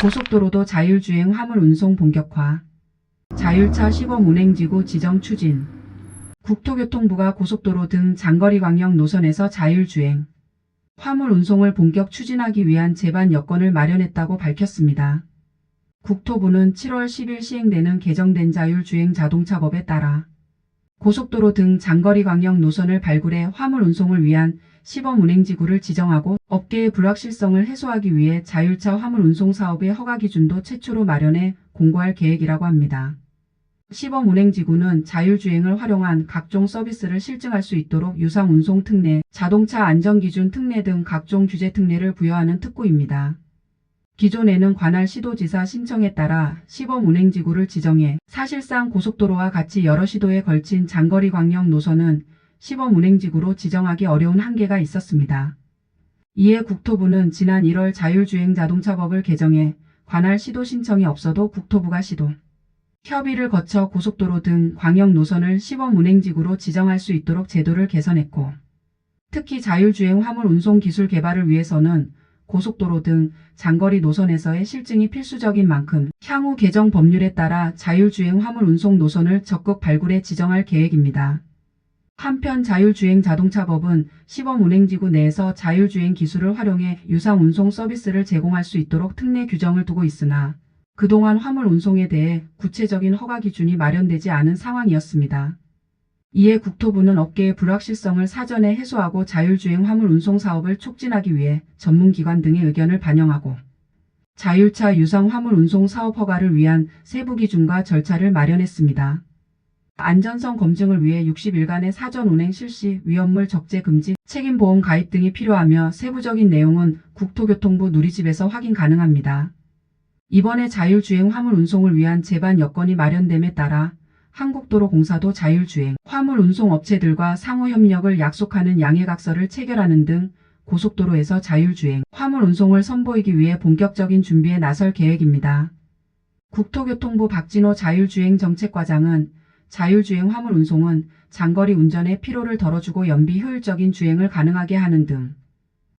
고속도로도 자율주행 화물 운송 본격화. 자율차 시범 운행지구 지정 추진. 국토교통부가 고속도로 등 장거리 광역 노선에서 자율주행 화물 운송을 본격 추진하기 위한 제반 여건을 마련했다고 밝혔습니다. 국토부는 7월 10일 시행되는 개정된 자율주행 자동차법에 따라 고속도로 등 장거리 광역 노선을 발굴해 화물 운송을 위한 시범 운행지구를 지정하고 업계의 불확실성을 해소하기 위해 자율차 화물 운송 사업의 허가 기준도 최초로 마련해 공고할 계획이라고 합니다. 시범 운행지구는 자율주행을 활용한 각종 서비스를 실증할 수 있도록 유상 운송 특례, 자동차 안전기준 특례 등 각종 규제 특례를 부여하는 특구입니다. 기존에는 관할 시도지사 신청에 따라 시범 운행지구를 지정해 사실상 고속도로와 같이 여러 시도에 걸친 장거리 광역 노선은 시범 운행지구로 지정하기 어려운 한계가 있었습니다. 이에 국토부는 지난 1월 자율주행 자동차법을 개정해 관할 시도 신청이 없어도 국토부가 시도 협의를 거쳐 고속도로 등 광역 노선을 시범 운행지구로 지정할 수 있도록 제도를 개선했고, 특히 자율주행 화물 운송 기술 개발을 위해서는 고속도로 등 장거리 노선에서의 실증이 필수적인 만큼 향후 개정 법률에 따라 자율주행 화물 운송 노선을 적극 발굴해 지정할 계획입니다. 한편 자율주행 자동차법은 시범 운행지구 내에서 자율주행 기술을 활용해 유상 운송 서비스를 제공할 수 있도록 특례 규정을 두고 있으나 그동안 화물 운송에 대해 구체적인 허가 기준이 마련되지 않은 상황이었습니다. 이에 국토부는 업계의 불확실성을 사전에 해소하고 자율주행 화물 운송 사업을 촉진하기 위해 전문기관 등의 의견을 반영하고 자율차 유상 화물 운송 사업 허가를 위한 세부 기준과 절차를 마련했습니다. 안전성 검증을 위해 60일간의 사전 운행 실시, 위험물 적재 금지, 책임보험 가입 등이 필요하며 세부적인 내용은 국토교통부 누리집에서 확인 가능합니다. 이번에 자율주행 화물 운송을 위한 제반 여건이 마련됨에 따라 한국도로공사도 자율주행 화물 운송 업체들과 상호 협력을 약속하는 양해각서를 체결하는 등 고속도로에서 자율주행 화물 운송을 선보이기 위해 본격적인 준비에 나설 계획입니다. 국토교통부 박진호 자율주행 정책과장은 자율주행 화물 운송은 장거리 운전의 피로를 덜어주고 연비 효율적인 주행을 가능하게 하는 등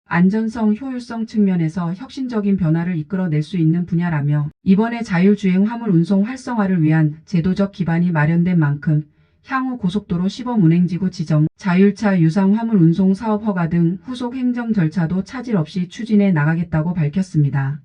안전성, 효율성 측면에서 혁신적인 변화를 이끌어낼 수 있는 분야라며 이번에 자율주행 화물 운송 활성화를 위한 제도적 기반이 마련된 만큼 향후 고속도로 시범 운행지구 지정, 자율차 유상 화물 운송 사업 허가 등 후속 행정 절차도 차질 없이 추진해 나가겠다고 밝혔습니다.